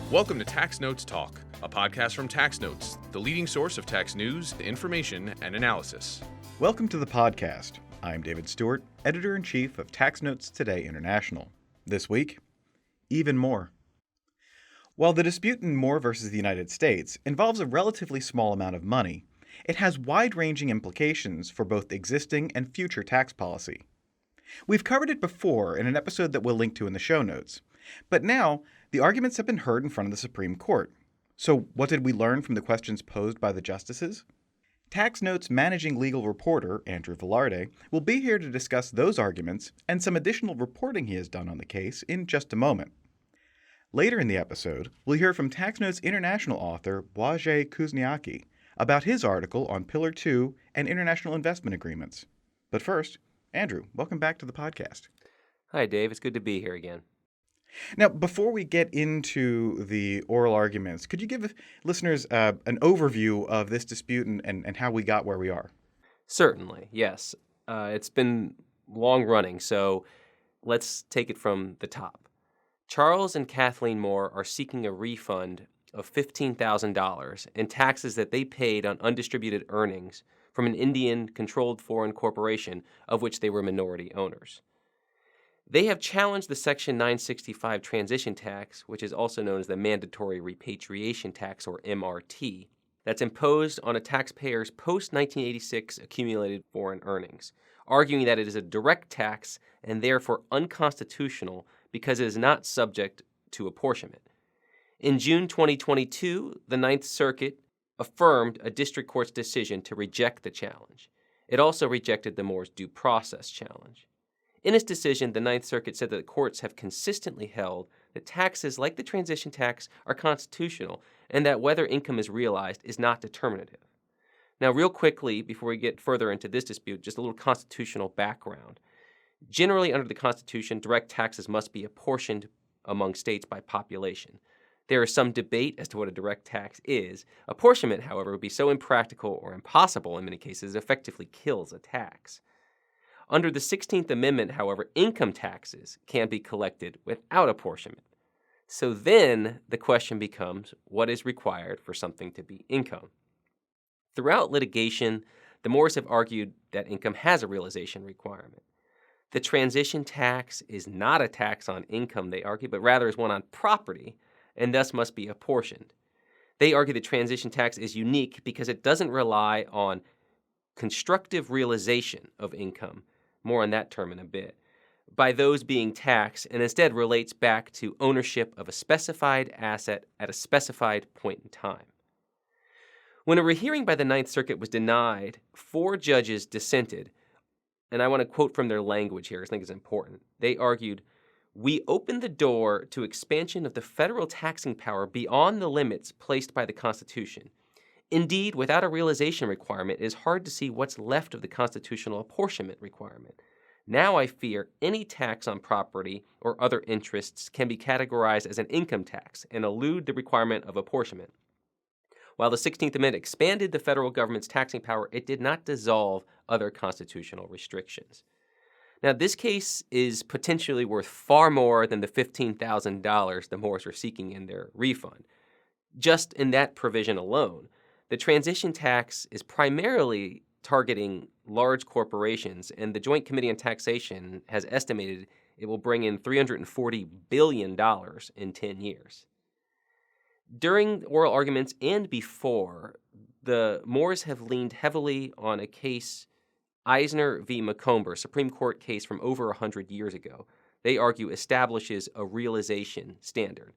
Welcome to Tax Notes Talk, a podcast from Tax Notes, the leading source of tax news, information, and analysis. Welcome to the podcast. I'm David Stewart, Editor-in-Chief of Tax Notes Today International. This week, even more. While the dispute in Moore versus the United States involves a relatively small amount of money, it has wide-ranging implications for both existing and future tax policy. We've covered it before in an episode that we'll link to in the show notes, but now the arguments have been heard in front of the Supreme Court. So what did we learn from the questions posed by the justices? Tax Notes managing legal reporter Andrew Velarde will be here to discuss those arguments and some additional reporting he has done on the case in just a moment. Later in the episode, we'll hear from Tax Notes international author Błażej Kuzniacki about his article on Pillar 2 and international investment agreements. But first, Andrew, welcome back to the podcast. Hi, Dave. It's good to be here again. Now, before we get into the oral arguments, could you give listeners an overview of this dispute and how we got where we are? Certainly, yes. It's been long running, so let's take it from the top. Charles and Kathleen Moore are seeking a refund of $15,000 in taxes that they paid on undistributed earnings from an Indian-controlled foreign corporation of which they were minority owners. They have challenged the Section 965 transition tax, which is also known as the Mandatory Repatriation Tax, or MRT, that's imposed on a taxpayer's post-1986 accumulated foreign earnings, arguing that it is a direct tax and therefore unconstitutional because it is not subject to apportionment. In June 2022, the Ninth Circuit affirmed a district court's decision to reject the challenge. It also rejected the Moore's due process challenge. In its decision, the Ninth Circuit said that the courts have consistently held that taxes like the transition tax are constitutional and that whether income is realized is not determinative. Now, real quickly, before we get further into this dispute, just a little constitutional background. Generally, under the Constitution, direct taxes must be apportioned among states by population. There is some debate as to what a direct tax is. Apportionment, however, would be so impractical or impossible in many cases, it effectively kills a tax. Under the 16th Amendment, however, income taxes can be collected without apportionment. So then the question becomes, what is required for something to be income? Throughout litigation, the Moores have argued that income has a realization requirement. The transition tax is not a tax on income, they argue, but rather is one on property, and thus must be apportioned. They argue the transition tax is unique because it doesn't rely on constructive realization of income, more on that term in a bit, by those being taxed, and instead relates back to ownership of a specified asset at a specified point in time. When a rehearing by the Ninth Circuit was denied, 4 judges dissented, and I want to quote from their language here, I think it's important. They argued, "We open the door to expansion of the federal taxing power beyond the limits placed by the Constitution. Indeed, without a realization requirement, it is hard to see what's left of the constitutional apportionment requirement. Now I fear any tax on property or other interests can be categorized as an income tax and elude the requirement of apportionment. While the 16th Amendment expanded the federal government's taxing power, it did not dissolve other constitutional restrictions." Now, this case is potentially worth far more than the $15,000 the Moores are seeking in their refund. Just in that provision alone, the transition tax is primarily targeting large corporations, and the Joint Committee on Taxation has estimated it will bring in $340 billion in 10 years. During oral arguments and before, the Moores have leaned heavily on a case, Eisner v. Macomber, a Supreme Court case from over 100 years ago. They argue establishes a realization standard.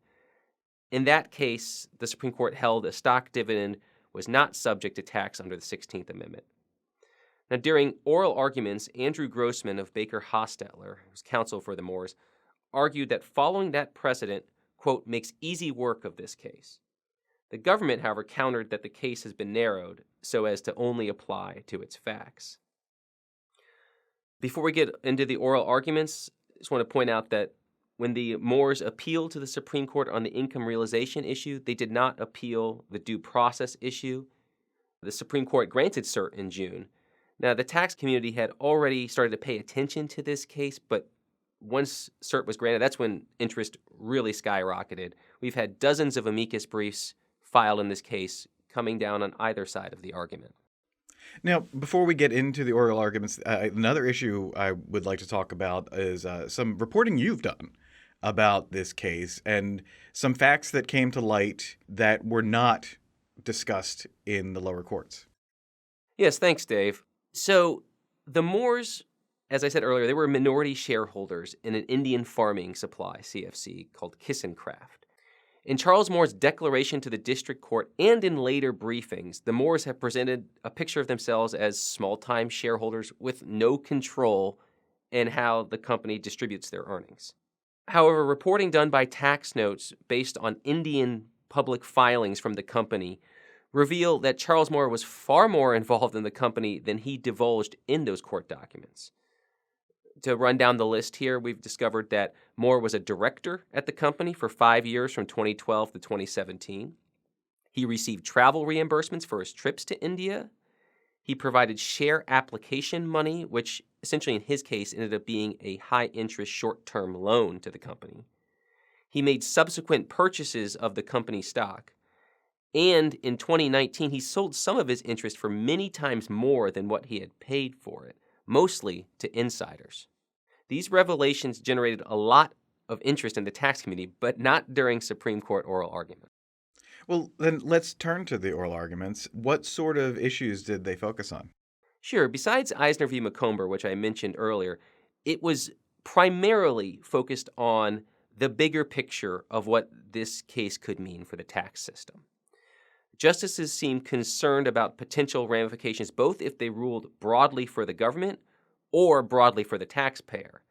In that case, the Supreme Court held a stock dividend was not subject to tax under the 16th Amendment. Now, during oral arguments, Andrew Grossman of Baker Hostetler, who's counsel for the Moores, argued that following that precedent, quote, makes easy work of this case. The government, however, countered that the case has been narrowed so as to only apply to its facts. Before we get into the oral arguments, I just want to point out that when the Moores appealed to the Supreme Court on the income realization issue, they did not appeal the due process issue. The Supreme Court granted cert in June. Now, the tax community had already started to pay attention to this case, but once cert was granted, that's when interest really skyrocketed. We've had dozens of amicus briefs filed in this case coming down on either side of the argument. Now, before we get into the oral arguments, another issue I would like to talk about is some reporting you've done about this case and some facts that came to light that were not discussed in the lower courts. Yes, thanks, Dave. So the Moores, as I said earlier, they were minority shareholders in an Indian farming supply, CFC, called Kissencraft. In Charles Moore's declaration to the district court and in later briefings, the Moores have presented a picture of themselves as small-time shareholders with no control in how the company distributes their earnings. However, reporting done by Tax Notes based on Indian public filings from the company reveal that Charles Moore was far more involved in the company than he divulged in those court documents. To run down the list here, we've discovered that Moore was a director at the company for 5 years from 2012 to 2017. He received travel reimbursements for his trips to India. He provided share application money, which essentially in his case ended up being a high-interest short-term loan to the company. He made subsequent purchases of the company stock. And in 2019, he sold some of his interest for many times more than what he had paid for it, mostly to insiders. These revelations generated a lot of interest in the tax community, but not during Supreme Court oral argument. Well, then let's turn to the oral arguments. What sort of issues did they focus on? Sure. Besides Eisner v. Macomber, which I mentioned earlier, it was primarily focused on the bigger picture of what this case could mean for the tax system. Justices seemed concerned about potential ramifications both if they ruled broadly for the government or broadly for the taxpayer.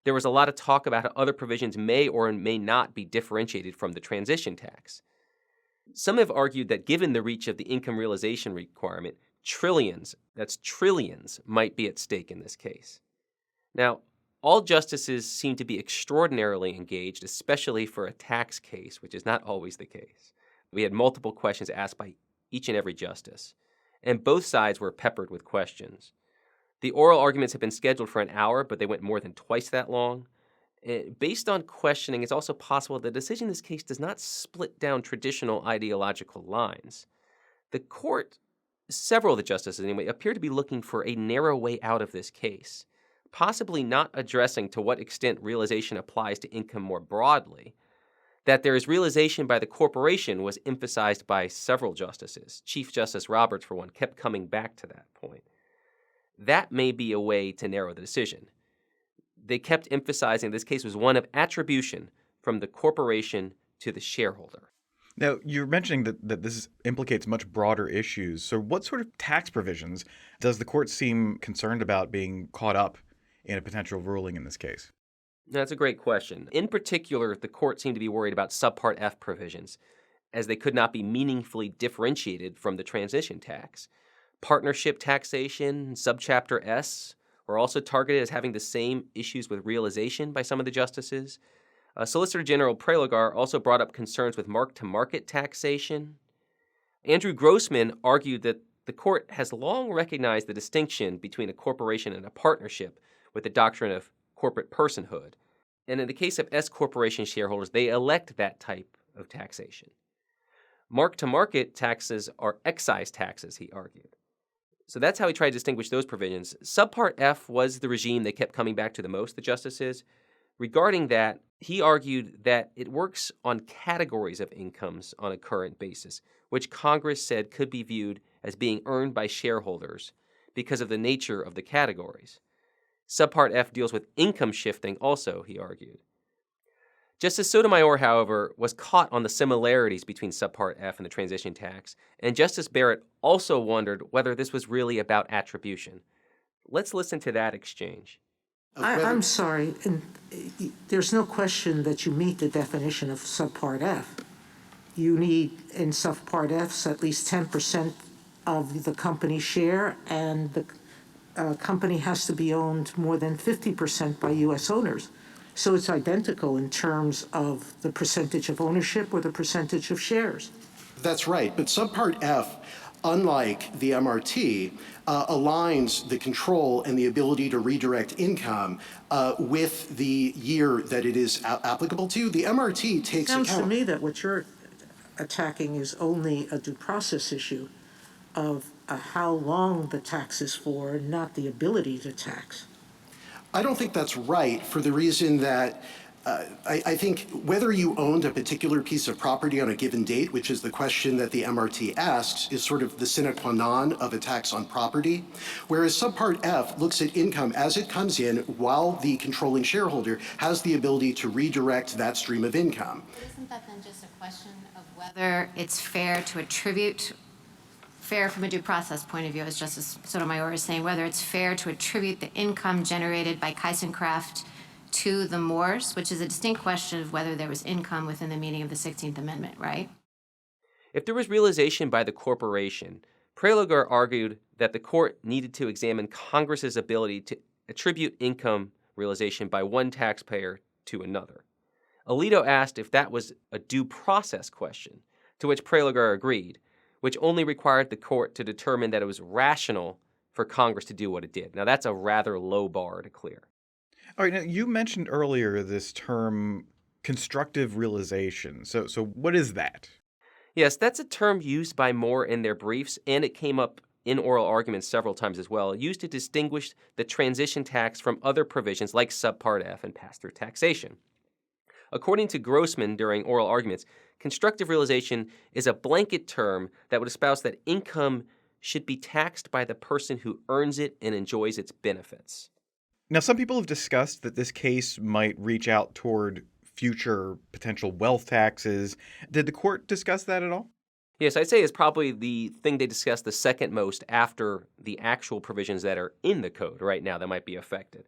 There was a lot of talk about how other provisions may or may not be differentiated from the transition tax. Some have argued that given the reach of the income realization requirement, trillions, that's trillions, might be at stake in this case. Now, all justices seem to be extraordinarily engaged, especially for a tax case, which is not always the case. We had multiple questions asked by each and every justice, and both sides were peppered with questions. The oral arguments had been scheduled for an hour, but they went more than twice that long. Based on questioning, it's also possible the decision in this case does not split down traditional ideological lines. The court, several of the justices anyway, appear to be looking for a narrow way out of this case, possibly not addressing to what extent realization applies to income more broadly. That there is realization by the corporation was emphasized by several justices. Chief Justice Roberts, for one, kept coming back to that point. That may be a way to narrow the decision. They kept emphasizing this case was one of attribution from the corporation to the shareholder. Now, you're mentioning that this implicates much broader issues. So what sort of tax provisions does the court seem concerned about being caught up in a potential ruling in this case? That's a great question. In particular, the court seemed to be worried about Subpart F provisions, as they could not be meaningfully differentiated from the transition tax. Partnership taxation, Subchapter S, were also targeted as having the same issues with realization by some of the justices. Solicitor General Prelogar also brought up concerns with mark-to-market taxation. Andrew Grossman argued that the court has long recognized the distinction between a corporation and a partnership with the doctrine of corporate personhood. And in the case of S corporation shareholders, they elect that type of taxation. Mark-to-market taxes are excise taxes, he argued. So that's how he tried to distinguish those provisions. Subpart F was the regime they kept coming back to the most, the justices. Regarding that, he argued that it works on categories of incomes on a current basis, which Congress said could be viewed as being earned by shareholders because of the nature of the categories. Subpart F deals with income shifting also, he argued. Justice Sotomayor, however, was caught on the similarities between Subpart F and the transition tax, and Justice Barrett also wondered whether this was really about attribution. Let's listen to that exchange. I'm sorry, and there's no question that you meet the definition of Subpart F. You need, in Subpart F, at least 10% of the company share, and the company has to be owned more than 50% by U.S. owners. So it's identical in terms of the percentage of ownership or the percentage of shares. That's right, but Subpart F unlike the MRT, aligns the control and the ability to redirect income with the year that it is applicable to. The MRT takes account. Sounds to me that what you're attacking is only a due process issue of how long the tax is for, not the ability to tax. I don't think that's right, for the reason that I think whether you owned a particular piece of property on a given date, which is the question that the MRT asks, is sort of the sine qua non of a tax on property, whereas Subpart F looks at income as it comes in while the controlling shareholder has the ability to redirect that stream of income. Isn't that then just a question of whether it's fair to attribute, fair from a due process point of view, as Justice Sotomayor is saying, whether it's fair to attribute the income generated by Keisencraft to the Moores, which is a distinct question of whether there was income within the meaning of the 16th Amendment, right? If there was realization by the corporation, Prelogar argued that the court needed to examine Congress's ability to attribute income realization by one taxpayer to another. Alito asked if that was a due process question, to which Prelogar agreed, which only required the court to determine that it was rational for Congress to do what it did. Now, that's a rather low bar to clear. All right, now you mentioned earlier this term constructive realization. So what is that? Yes, that's a term used by Moore in their briefs, and it came up in oral arguments several times as well, used to distinguish the transition tax from other provisions like Subpart F and pass-through taxation. According to Grossman during oral arguments, constructive realization is a blanket term that would espouse that income should be taxed by the person who earns it and enjoys its benefits. Now, some people have discussed that this case might reach out toward future potential wealth taxes. Did the court discuss that at all? Yes, I'd say it's probably the thing they discussed the second most after the actual provisions that are in the code right now that might be affected.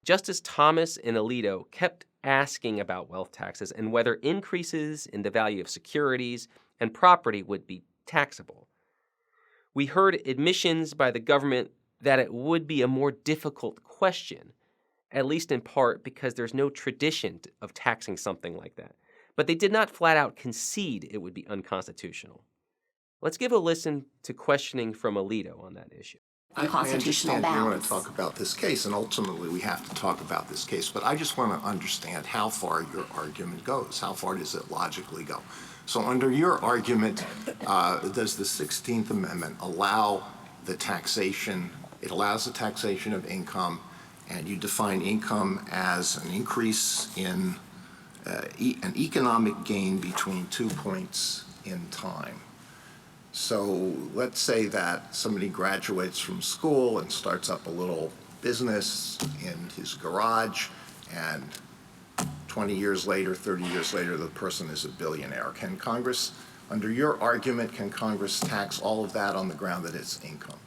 Justice Thomas and Alito kept asking about wealth taxes and whether increases in the value of securities and property would be taxable. We heard admissions by the government that it would be a more difficult question, at least in part because there's no tradition of taxing something like that. But they did not flat out concede it would be unconstitutional. Let's give a listen to questioning from Alito on that issue. Constitutional bounds. You want to talk about this case, and ultimately we have to talk about this case, but I just want to understand how far your argument goes. How far does it logically go? So under your argument, does the 16th Amendment allow the taxation? It allows the taxation of income, and you define income as an increase in an economic gain between 2 points in time. So let's say that somebody graduates from school and starts up a little business in his garage, and 20 years later, 30 years later, the person is a billionaire. Can Congress, under your argument, can Congress tax all of that on the ground that it's income?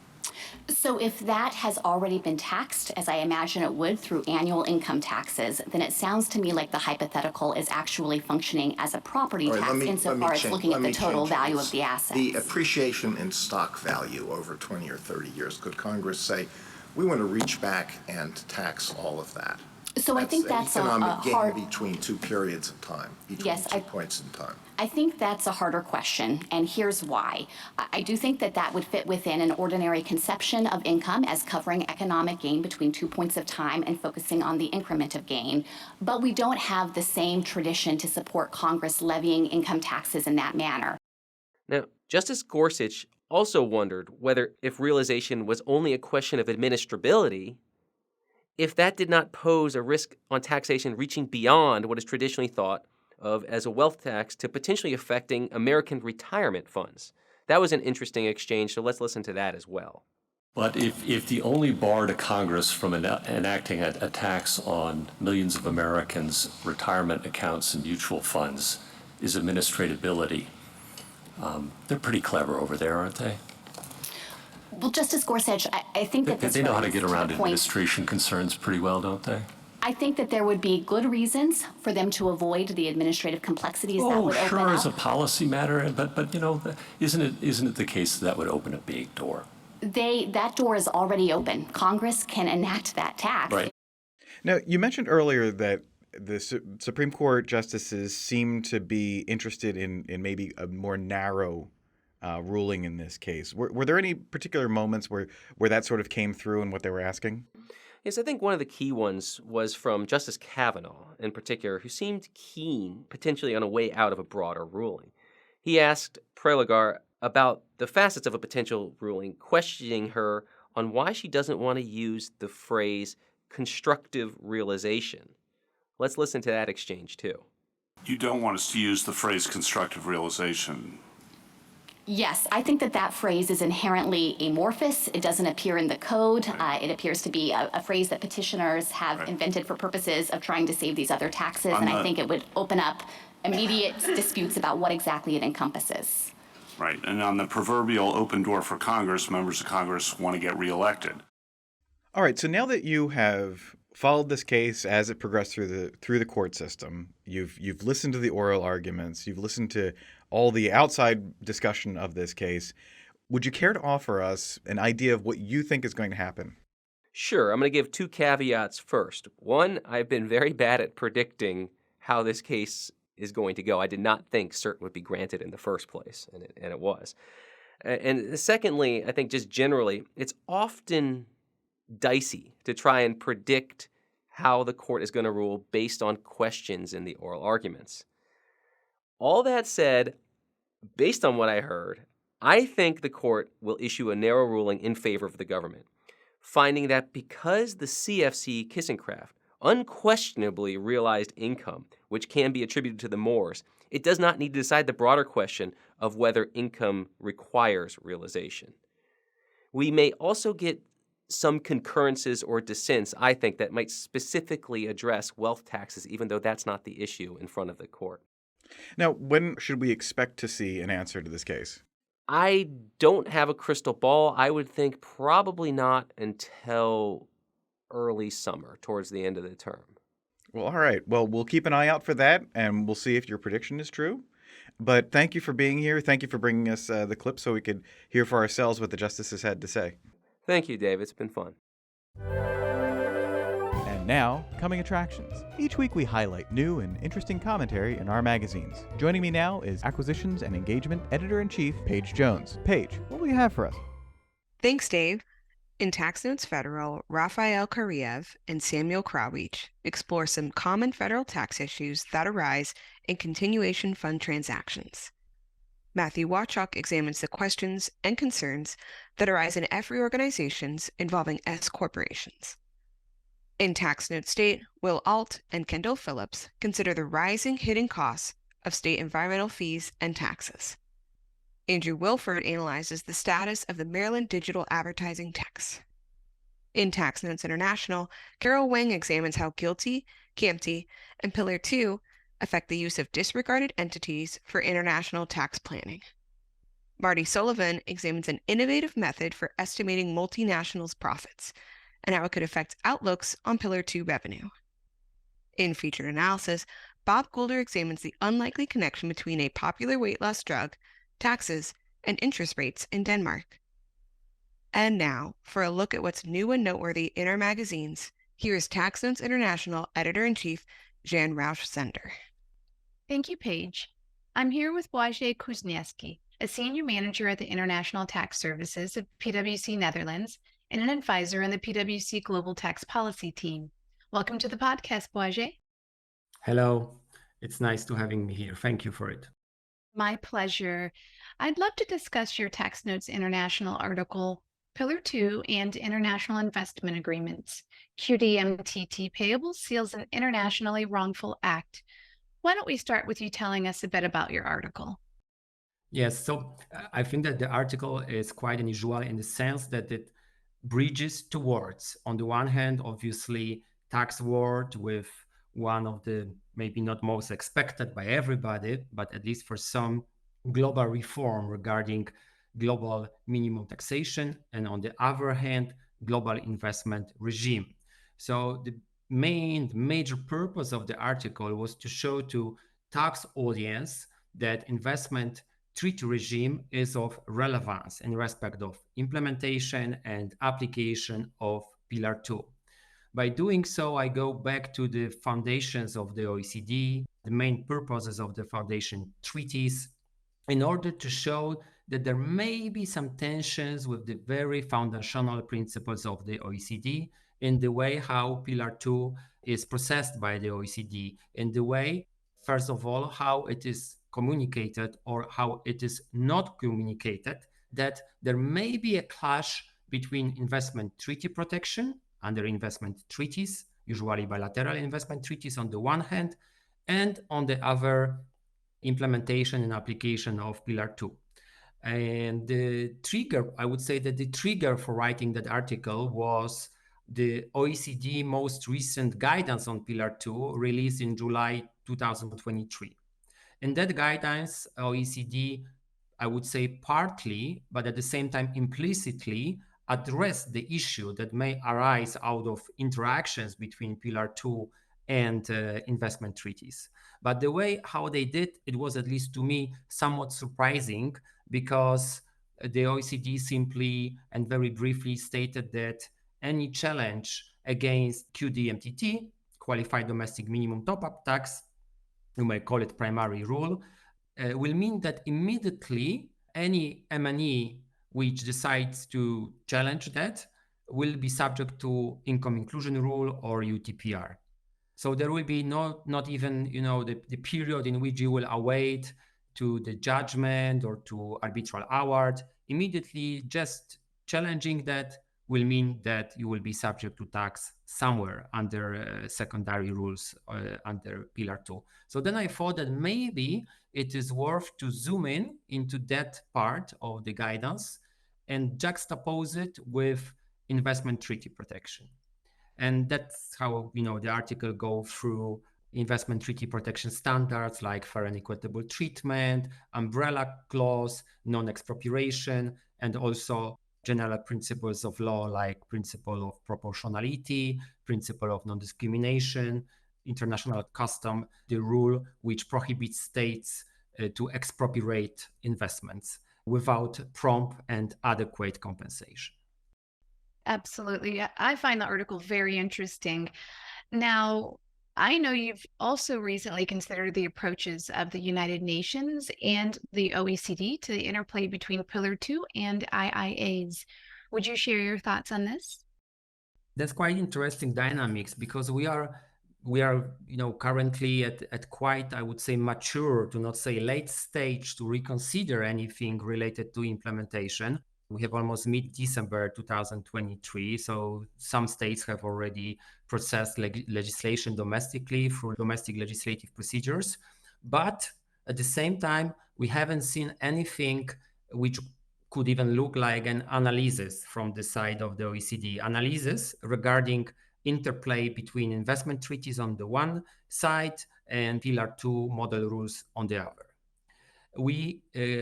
So if that has already been taxed, as I imagine it would through annual income taxes, then it sounds to me like the hypothetical is actually functioning as a property tax insofar as looking at the total value of the assets. The appreciation in stock value over 20 or 30 years, could Congress say, we want to reach back and tax all of that? So I think that's economic gain hard between two periods of time, between 2 points in time. I think that's a harder question, and here's why. I do think that that would fit within an ordinary conception of income as covering economic gain between 2 points of time and focusing on the increment of gain. But we don't have the same tradition to support Congress levying income taxes in that manner. Now, Justice Gorsuch also wondered whether if realization was only a question of administrability, if that did not pose a risk on taxation reaching beyond what is traditionally thought of as a wealth tax to potentially affecting American retirement funds. That was an interesting exchange, so let's listen to that as well. But if the only bar to Congress from enacting a tax on millions of Americans' retirement accounts and mutual funds is administratability, they're pretty clever over there, aren't they? Well, Justice Gorsuch, I think that they know how to get around administration concerns pretty well, don't they? I think that there would be good reasons for them to avoid the administrative complexities that would open up. Oh, sure, as a policy matter, but you know, isn't it the case that would open a big door? That door is already open. Congress can enact that tax. Right. Now, you mentioned earlier that the Supreme Court justices seem to be interested in maybe a more narrow ruling in this case. Were there any particular moments where that sort of came through in what they were asking? Yes, I think one of the key ones was from Justice Kavanaugh in particular, who seemed keen, potentially on a way out of a broader ruling. He asked Prelogar about the facets of a potential ruling, questioning her on why she doesn't want to use the phrase constructive realization. Let's listen to that exchange, too. You don't want us to use the phrase constructive realization. Yes, I think that phrase is inherently amorphous. It doesn't appear in the code. It appears to be a phrase that petitioners have invented for purposes of trying to save these other taxes, and I think it would open up immediate disputes about what exactly it encompasses. Right, and on the proverbial open door for Congress, members of Congress want to get reelected. All right, so now that you have followed this case as it progressed through the court system, you've listened to the oral arguments, you've listened to all the outside discussion of this case, would you care to offer us an idea of what you think is going to happen? Sure, I'm going to give two caveats first. One, I've been very bad at predicting how this case is going to go. I did not think cert would be granted in the first place, and it was. And secondly, I think just generally, it's often dicey to try and predict how the court is going to rule based on questions in the oral arguments. All that said, based on what I heard, I think the court will issue a narrow ruling in favor of the government, finding that because the CFC Kissencraft unquestionably realized income, which can be attributed to the Moors, it does not need to decide the broader question of whether income requires realization. We may also get some concurrences or dissents, I think, that might specifically address wealth taxes, even though that's not the issue in front of the court. Now, when should we expect to see an answer to this case? I don't have a crystal ball. I would think probably not until early summer, towards the end of the term. Well, all right. Well, we'll keep an eye out for that, and we'll see if your prediction is true. But thank you for being here. Thank you for bringing us the clip so we could hear for ourselves what the justices had to say. Thank you, Dave. It's been fun. And now, coming attractions. Each week we highlight new and interesting commentary in our magazines. Joining me now is Acquisitions and Engagement Editor-in-Chief Paige Jones. Paige, what will you have for us? Thanks, Dave. In Tax Notes Federal, Rafael Kariev and Samuel Krawich explore some common federal tax issues that arise in continuation fund transactions. Matthew Wachok examines the questions and concerns that arise in F reorganizations involving S corporations. In Tax Note State, Will Alt and Kendall Phillips consider the rising hidden costs of state environmental fees and taxes. Andrew Wilford analyzes the status of the Maryland digital advertising tax. In Tax Notes International, Carol Wang examines how GILTI, CAMTI, and Pillar 2 affect the use of disregarded entities for international tax planning. Marty Sullivan examines an innovative method for estimating multinationals' profits and how it could affect outlooks on Pillar 2 revenue. In Featured Analysis, Bob Goulder examines the unlikely connection between a popular weight loss drug, taxes, and interest rates in Denmark. And now, for a look at what's new and noteworthy in our magazines, here is Tax Notes International Editor-in-Chief Jan Rausch-Sender. Thank you, Paige. I'm here with Błażej Kuzniewski, a senior manager at the International Tax Services of PwC Netherlands and an advisor on the PwC Global Tax Policy team. Welcome to the podcast, Błażej. Hello. It's nice to having me here. Thank you for it. My pleasure. I'd love to discuss your Tax Notes International article, Pillar 2 and International Investment Agreements. QDMTT Payable seals an internationally wrongful act. Why don't we start with you telling us a bit about your article? Yes, so I think that the article is quite unusual in the sense that it bridges towards, on the one hand, obviously, tax world with one of the maybe not most expected by everybody, but at least for some global reform regarding global minimum taxation, and on the other hand, global investment regime. So the major purpose of the article was to show to tax audience that investment treaty regime is of relevance in respect of implementation and application of Pillar 2. By doing so, I go back to the foundations of the OECD, the main purposes of the foundation treaties, in order to show that there may be some tensions with the very foundational principles of the OECD in the way how Pillar 2 is processed by the OECD, in the way, first of all, how it is communicated or how it is not communicated, that there may be a clash between investment treaty protection under investment treaties, usually bilateral investment treaties on the one hand, and on the other, implementation and application of Pillar 2. And the trigger, I would say that the trigger for writing that article was the OECD most recent guidance on Pillar 2 released in July 2023. In that guidance, OECD, I would say partly, but at the same time implicitly, addressed the issue that may arise out of interactions between Pillar 2 and investment treaties. But the way how they did, it was, at least to me, somewhat surprising, because the OECD simply and very briefly stated that any challenge against QDMTT, Qualified Domestic Minimum Top-Up Tax, you may call it primary rule, will mean that immediately any M&E which decides to challenge that will be subject to income inclusion rule or UTPR. So there will be not even the period in which you will await to the judgment or to arbitral award. Immediately just challenging that will mean that you will be subject to tax somewhere under secondary rules under Pillar 2. So then I thought that maybe it is worth to zoom in into that part of the guidance and juxtapose it with investment treaty protection. And that's how the article goes through investment treaty protection standards like fair and equitable treatment, umbrella clause, non-expropriation, and also general principles of law like principle of proportionality, principle of non-discrimination, international custom, the rule which prohibits states to expropriate investments without prompt and adequate compensation. Absolutely. I find the article very interesting. Now, I know you've also recently considered the approaches of the United Nations and the OECD to the interplay between Pillar 2 and IIAs. Would you share your thoughts on this? That's quite interesting dynamics, because we are currently at quite, I would say, mature, to not say late stage, to reconsider anything related to implementation. We have almost mid-December 2023, so some states have already processed legislation domestically through domestic legislative procedures. But at the same time, we haven't seen anything which could even look like an analysis from the side of the OECD, analysis regarding interplay between investment treaties on the one side and Pillar 2 model rules on the other. We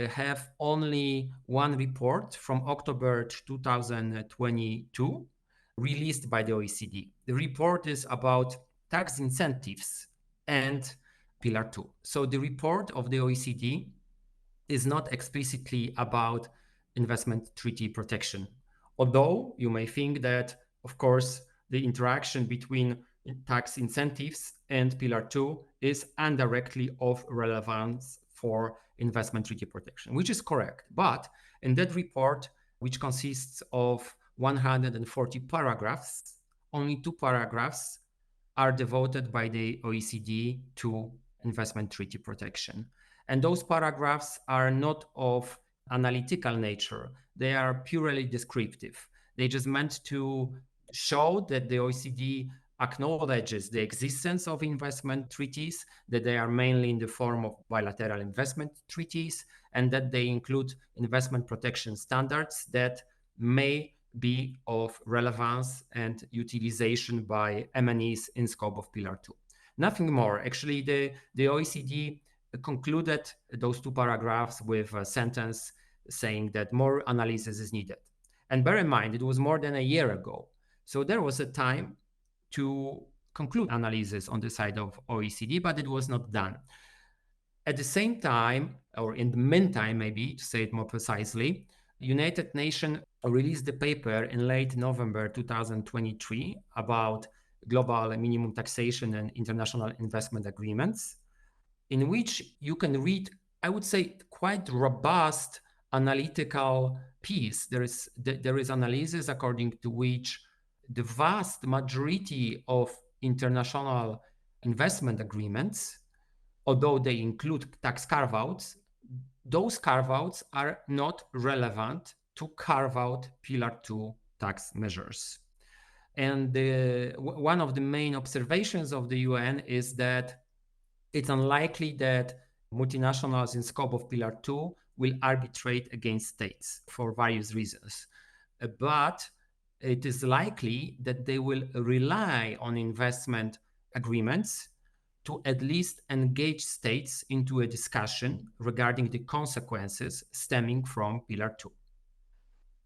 have only one report from October 2022 released by the OECD. The report is about tax incentives and Pillar 2. So the report of the OECD is not explicitly about investment treaty protection. Although you may think that, of course, the interaction between tax incentives and Pillar 2 is indirectly of relevance for investment treaty protection, which is correct. But in that report, which consists of 140 paragraphs, only 2 paragraphs are devoted by the OECD to investment treaty protection. And those paragraphs are not of analytical nature. They are purely descriptive. They just meant to show that the OECD acknowledges the existence of investment treaties, that they are mainly in the form of bilateral investment treaties, and that they include investment protection standards that may be of relevance and utilization by M&Es in scope of Pillar 2. Nothing more. Actually, the OECD concluded those 2 paragraphs with a sentence saying that more analysis is needed. And bear in mind, it was more than a year ago. So there was a time to conclude analysis on the side of OECD, but it was not done. At the same time, or in the meantime, maybe to say it more precisely, United Nations released the paper in late November 2023 about global minimum taxation and international investment agreements, in which you can read I would say, quite robust analytical piece. There is analysis according to which the vast majority of international investment agreements, although they include tax carve-outs, those carve-outs are not relevant to carve out Pillar 2 tax measures. And one of the main observations of the UN is that it's unlikely that multinationals in scope of Pillar 2 will arbitrate against states for various reasons. But it is likely that they will rely on investment agreements to at least engage states into a discussion regarding the consequences stemming from Pillar 2.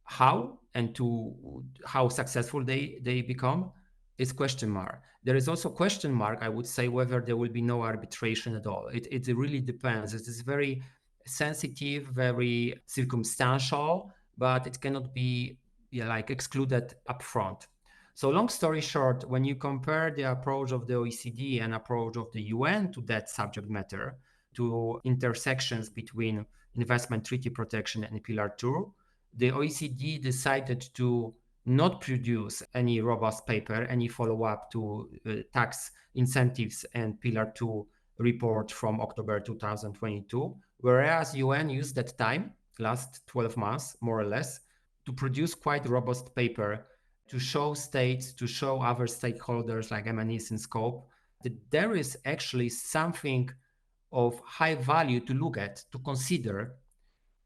How and to how successful they become is question mark. There is also question mark, I would say, whether there will be no arbitration at all. It really depends. It is very sensitive, very circumstantial, but it cannot be excluded upfront. So long story short, when you compare the approach of the OECD and approach of the UN to that subject matter, to intersections between investment treaty protection and Pillar 2, the OECD decided to not produce any robust paper, any follow-up to tax incentives and Pillar 2 report from October 2022, whereas UN used that time, last 12 months, more or less, to produce quite robust paper to show states, to show other stakeholders like MNEs in scope, that there is actually something of high value to look at, to consider,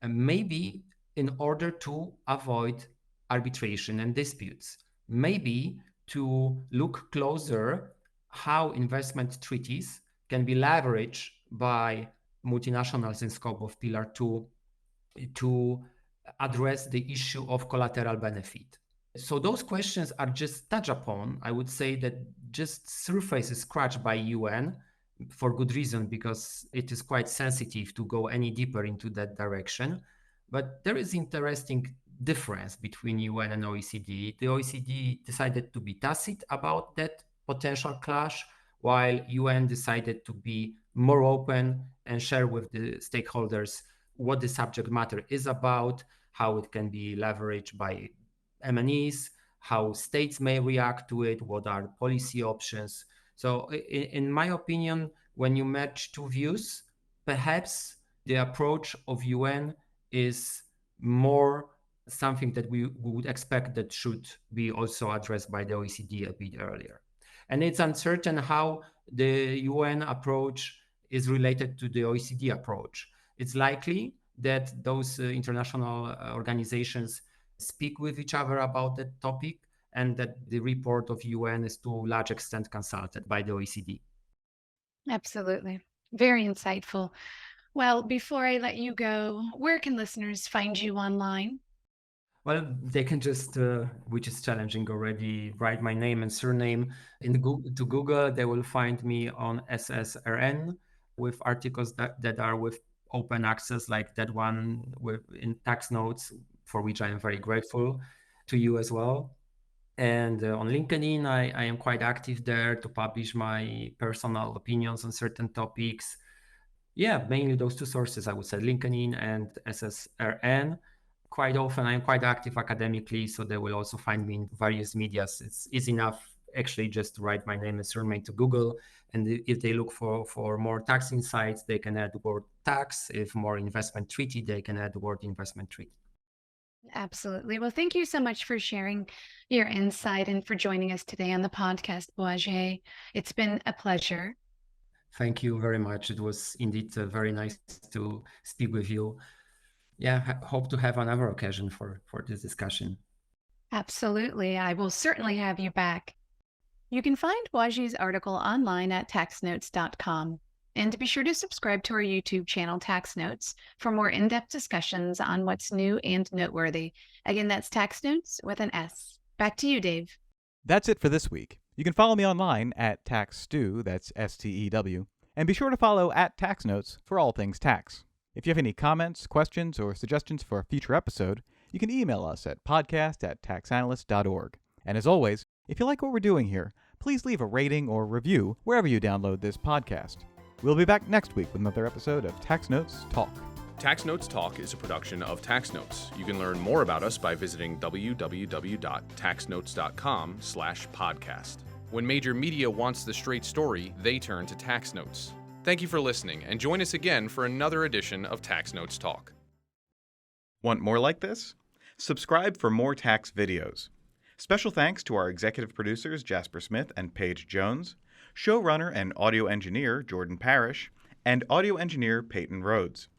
and maybe in order to avoid arbitration and disputes, maybe to look closer how investment treaties can be leveraged by multinationals in scope of Pillar 2 to address the issue of collateral benefit. So those questions are just touched upon. I would say that just surface is scratched by UN for good reason, because it is quite sensitive to go any deeper into that direction. But there is interesting difference between UN and OECD. The OECD decided to be tacit about that potential clash, while UN decided to be more open and share with the stakeholders what the subject matter is about, how it can be leveraged by MNEs, how states may react to it, what are policy options. So in my opinion, when you match two views, perhaps the approach of UN is more something that we would expect that should be also addressed by the OECD a bit earlier. And it's uncertain how the UN approach is related to the OECD approach. It's likely that those international organizations speak with each other about that topic, and that the report of UN is to a large extent consulted by the OECD. Absolutely. Very insightful. Well, before I let you go, where can listeners find you online? Well, they can just, which is challenging already, write my name and surname to Google. They will find me on SSRN with articles that are with open access, like that one in tax notes, for which I am very grateful to you as well. And on LinkedIn, I am quite active there to publish my personal opinions on certain topics. Yeah, mainly those two sources, I would say, LinkedIn and SSRN. Quite often, I'm quite active academically, so they will also find me in various medias. It's easy enough, actually, just to write my name and surname to Google. And if they look for more tax insights, they can add the word tax. If more investment treaty, they can add the word investment treaty. Absolutely. Well, thank you so much for sharing your insight and for joining us today on the podcast, Boaget. It's been a pleasure. Thank you very much. It was indeed very nice to speak with you. Yeah, hope to have another occasion for this discussion. Absolutely. I will certainly have you back. You can find Boaget's article online at taxnotes.com. And be sure to subscribe to our YouTube channel, Tax Notes, for more in-depth discussions on what's new and noteworthy. Again, that's Tax Notes with an S. Back to you, Dave. That's it for this week. You can follow me online at TaxStew, that's STEW, and be sure to follow at Tax Notes for all things tax. If you have any comments, questions, or suggestions for a future episode, you can email us at podcast@taxanalyst.org. And as always, if you like what we're doing here, please leave a rating or review wherever you download this podcast. We'll be back next week with another episode of Tax Notes Talk. Tax Notes Talk is a production of Tax Notes. You can learn more about us by visiting www.taxnotes.com/podcast. When major media wants the straight story, they turn to Tax Notes. Thank you for listening, and join us again for another edition of Tax Notes Talk. Want more like this? Subscribe for more tax videos. Special thanks to our executive producers Jasper Smith and Paige Jones, showrunner and audio engineer Jordan Parrish, and audio engineer Peyton Rhodes.